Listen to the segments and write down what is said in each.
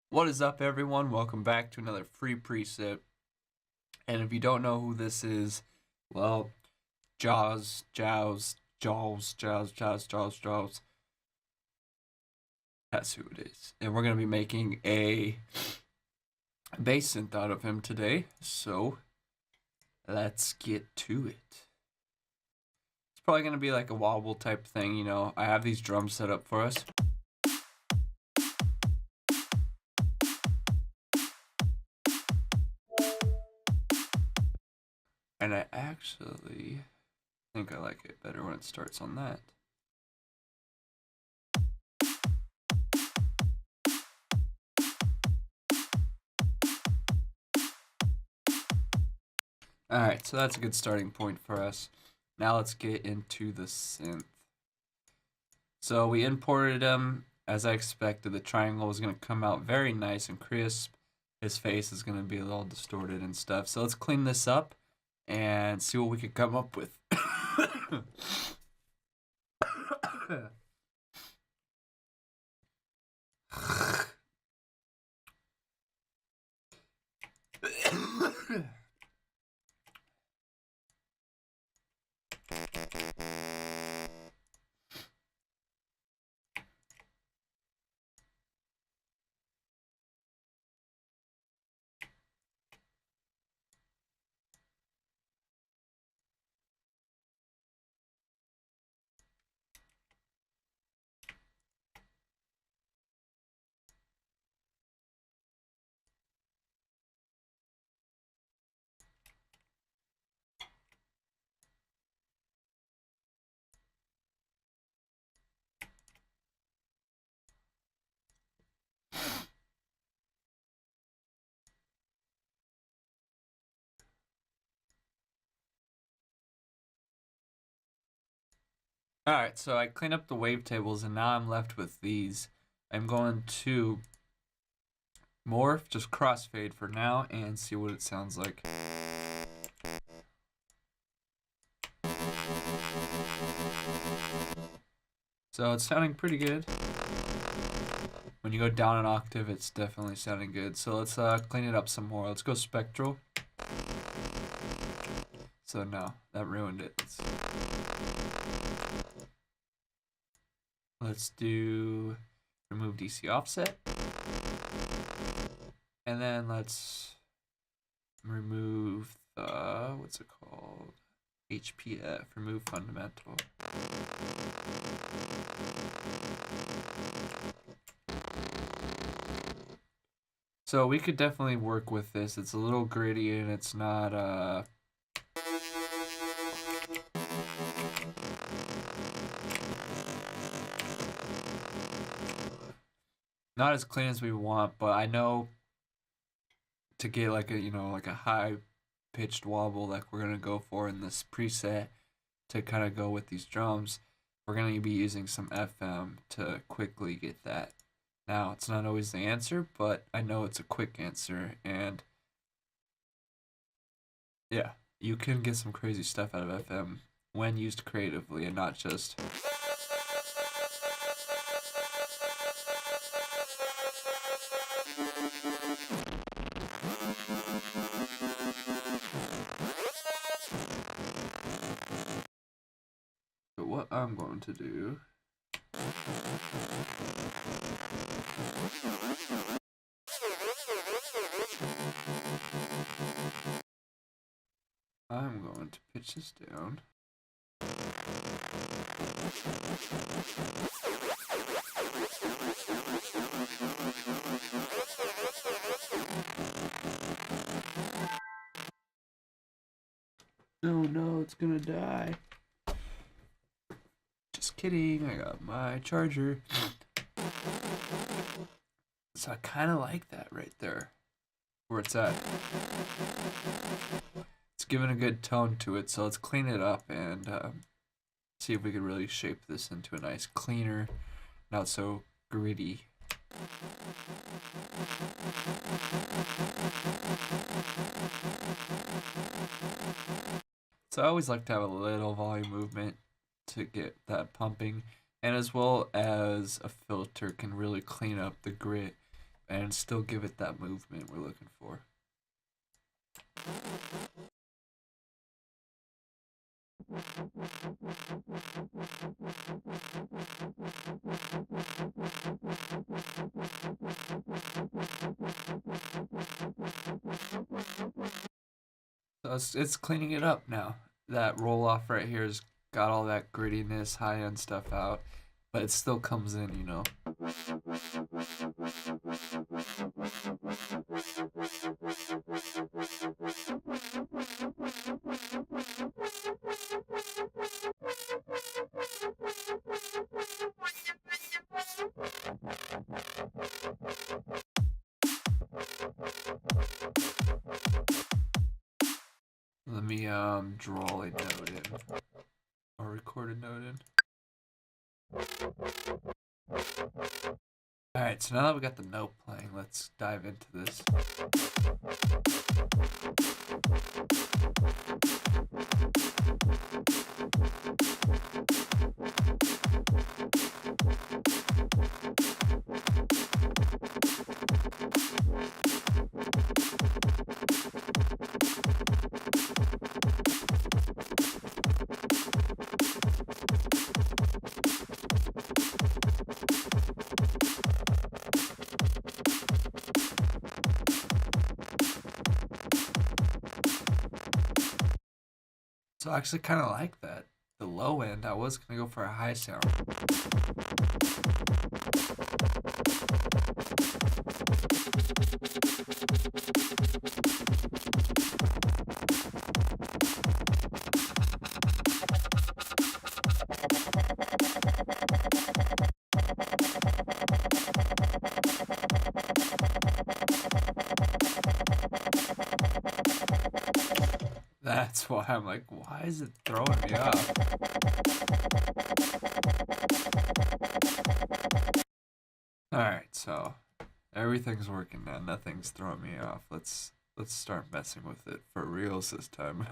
What is up, everyone? Welcome back to another free preset. And if you don't know who this is, well, JAUZ. That's who it is. And we're going to be making a bass synth out of him today. So, let's get to it. It's probably going to be like a wobble type thing, you know. I have these drums set up for us. And I actually think I like it better when it starts on that. Alright, so that's a good starting point for us. Now let's get into the synth. So we imported him. As I expected, the triangle was going to come out very nice and crisp. His face is going to be a little distorted and stuff. So let's clean this up and see what we can come up with. Alright, so I cleaned up the wavetables and now I'm left with these. I'm going to morph, just crossfade for now, and see what it sounds like. So it's sounding pretty good. When you go down an octave, it's definitely sounding good. So let's clean it up some more. Let's go spectral. So no, that ruined it. Let's do remove DC offset. And then let's remove the, what's it called? HPF, remove fundamental. So we could definitely work with this. It's a little gritty and it's not not as clean as we want, but I know to get like a, you know, like a high pitched wobble like we're gonna go for in this preset to kind of go with these drums, we're gonna be using some FM to quickly get that. Now, it's not always the answer, but I know it's a quick answer, and yeah, you can get some crazy stuff out of FM when used creatively and not just. So what I'm going to do I'm going to pitch this down. Oh no, it's gonna die. Just kidding, I got my charger. So I kind of like that right there, where it's at. It's giving a good tone to it, so let's clean it up and see if we can really shape this into a nice, cleaner, not so gritty. So I always like to have a little volume movement to get that pumping, and as well as a filter can really clean up the grit, and still give it that movement we're looking for. So it's cleaning it up now. That roll off right here has got all that grittiness, high end stuff out, but it still comes in, you know. Let me draw a note in, or record a note in. Alright, so now that we got the note playing, let's dive into this. So I actually kind of like that. The low end, I was going to go for a high sound. That's why I'm like, why is it throwing me off? Alright, so everything's working now. Nothing's throwing me off. Let's start messing with it for reals this time.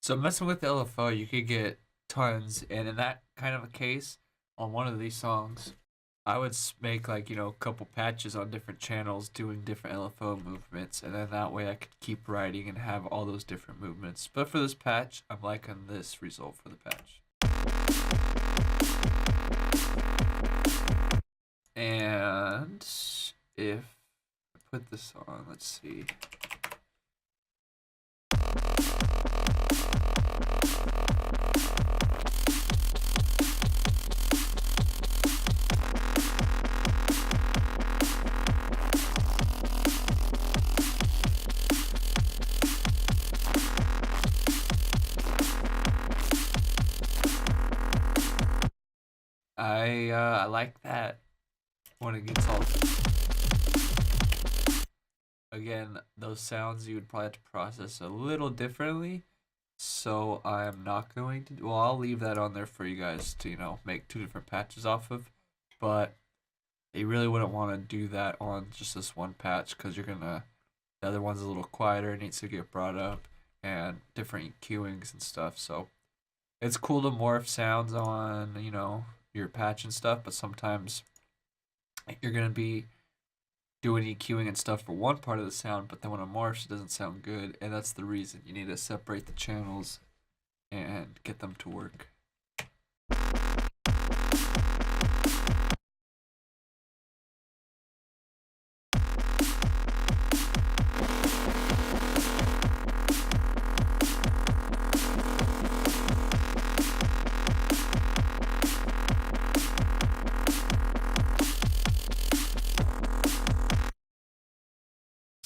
So messing with the LFO, you could get tons, and in that kind of a case, on one of these songs, I would make like, you know, a couple patches on different channels doing different LFO movements, and then that way I could keep writing and have all those different movements. But for this patch, I'm liking this result for the patch. And if I put this on, let's see. I like that when it gets all. Again, those sounds you would probably have to process a little differently. So I'm not going to. Well, I'll leave that on there for you guys to make two different patches off of, but you really wouldn't want to do that on just this one patch because you're gonna. The other one's a little quieter, it needs to get brought up, and different EQings and stuff. So it's cool to morph sounds on your patch and stuff, but sometimes you're gonna be doing EQing and stuff for one part of the sound, but then when it morphs, it doesn't sound good, and that's the reason you need to separate the channels and get them to work.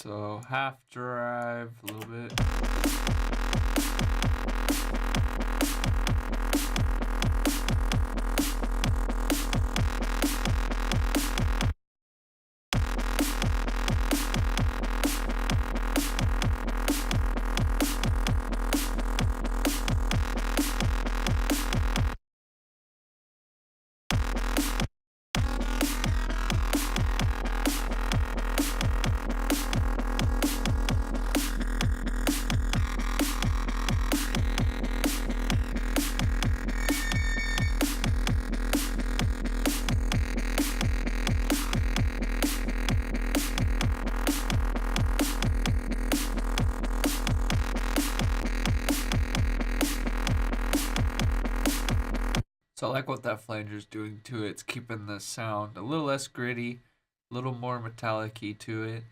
So half drive a little bit. So I like what that flanger's doing to it. It's keeping the sound a little less gritty, a little more metallic-y to it,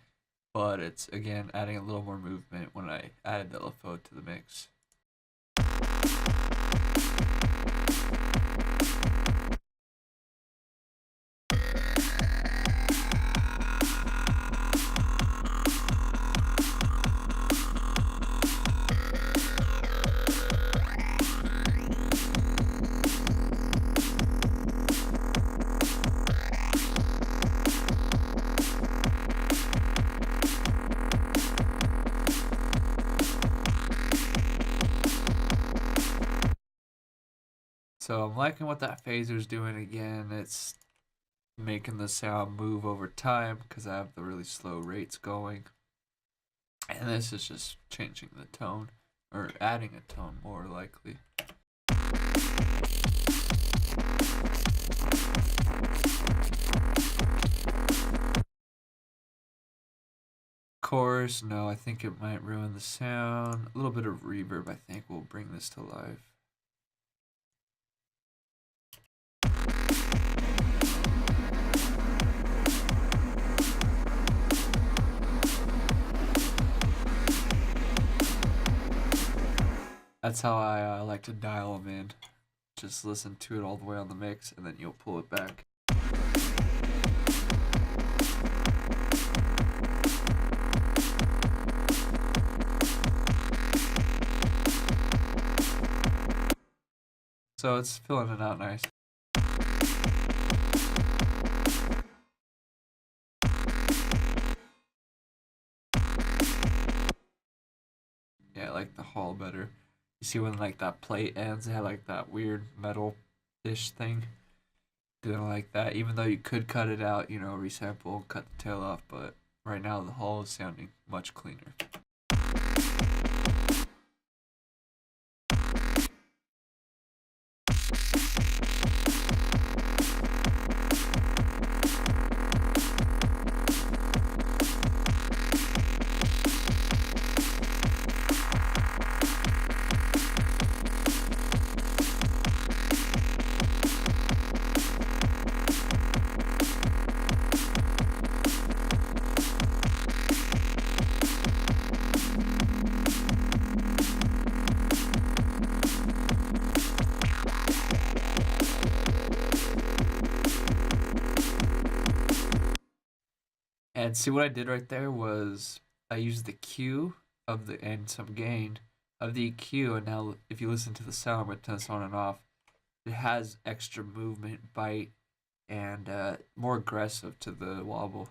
but it's again adding a little more movement when I added the LFO to the mix. So I'm liking what that phaser's doing again. It's making the sound move over time because I have the really slow rates going. And this is just changing the tone, or adding a tone more likely. Chorus, no, I think it might ruin the sound. A little bit of reverb, I think, will bring this to life. That's how I like to dial them in. Just listen to it all the way on the mix, and then you'll pull it back. So it's filling it out nice. Yeah, I like the hall better. You see when like that plate ends, it had like that weird metal-ish thing. Didn't like that, even though you could cut it out, resample, cut the tail off, but right now the hall is sounding much cleaner. And see what I did right there was I used the Q of the and some gain of the EQ, and now if you listen to the sound, but turn this on and off, it has extra movement, bite, and more aggressive to the wobble.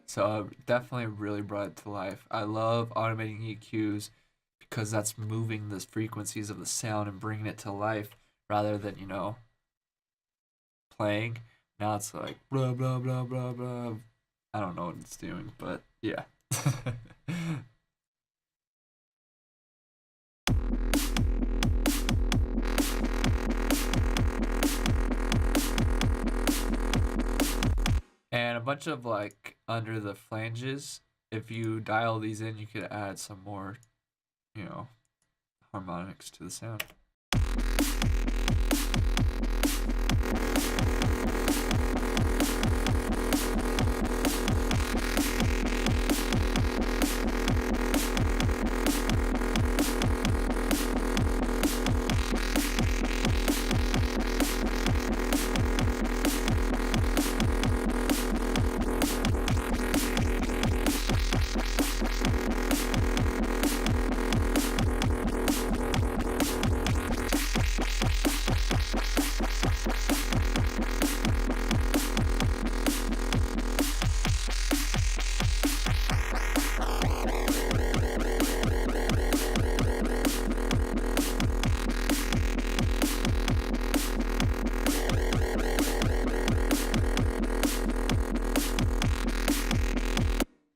So definitely really brought it to life. I love automating EQs because that's moving the frequencies of the sound and bringing it to life rather than, playing. Now it's like blah blah blah blah blah. I don't know what it's doing, but yeah. And a bunch of like under the flanges. If you dial these in, you could add some more, you know, harmonics to the sound.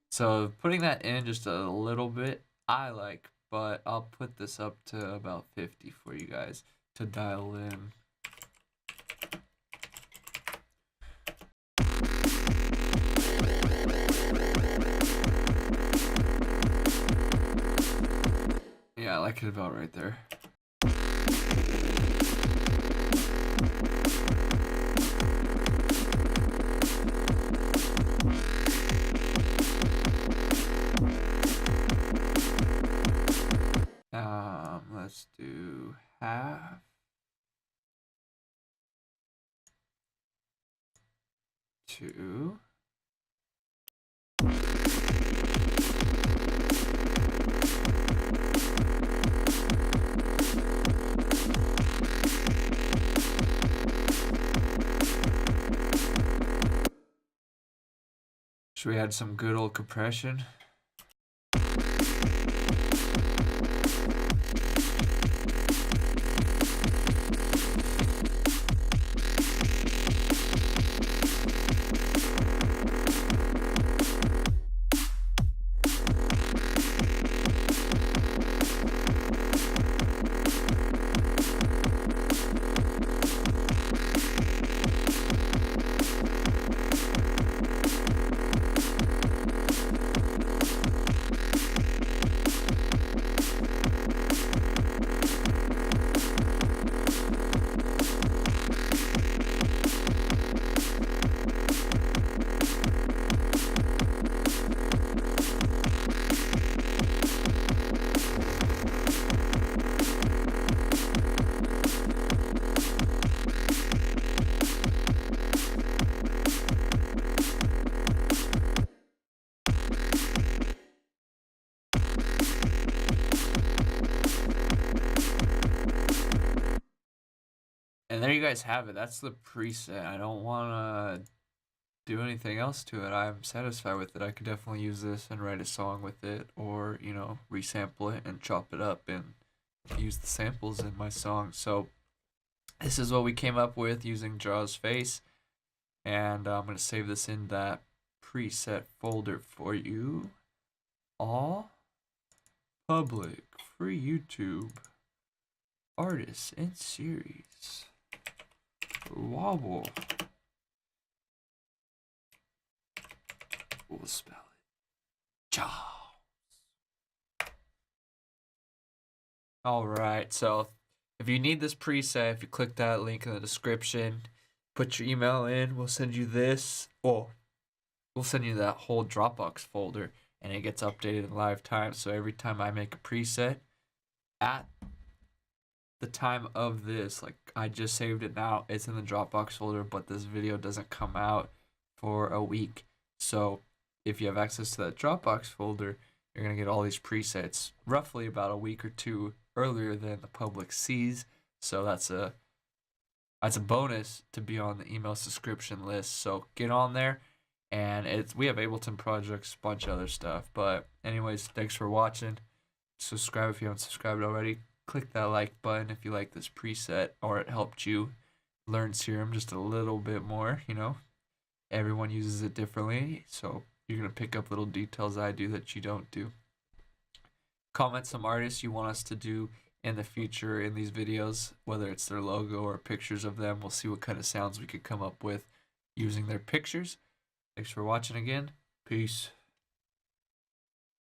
So putting that in just a little bit, I like, but I'll put this up to about 50 for you guys to dial in. Yeah, I like it about right there. Let's do half. Two. Should we add some good old compression? And there you guys have it. That's the preset. I don't want to do anything else to it. I'm satisfied with it. I could definitely use this and write a song with it, or, resample it and chop it up and use the samples in my song. So this is what we came up with using JAUZ Face. And I'm going to save this in that preset folder for you. All public, free YouTube, artists and series. Wobble. We'll spell it. JAUZ. Alright, so if you need this preset, if you click that link in the description, put your email in, we'll send you this. Well, we'll send you that whole Dropbox folder, and it gets updated in live time. So every time I make a preset, at the time of this, like I just saved it now. It's in the Dropbox folder, but this video doesn't come out for a week. So if you have access to that Dropbox folder, you're going to get all these presets roughly about a week or two earlier than the public sees. So that's a bonus to be on the email subscription list. So get on there. And we have Ableton projects, a bunch of other stuff. But anyways, thanks for watching. Subscribe if you haven't subscribed already. Click that like button if you like this preset or it helped you learn Serum just a little bit more. Everyone uses it differently, so you're going to pick up little details I do that you don't do. Comment some artists you want us to do in the future in these videos, whether it's their logo or pictures of them. We'll see what kind of sounds we could come up with using their pictures. Thanks for watching again. Peace.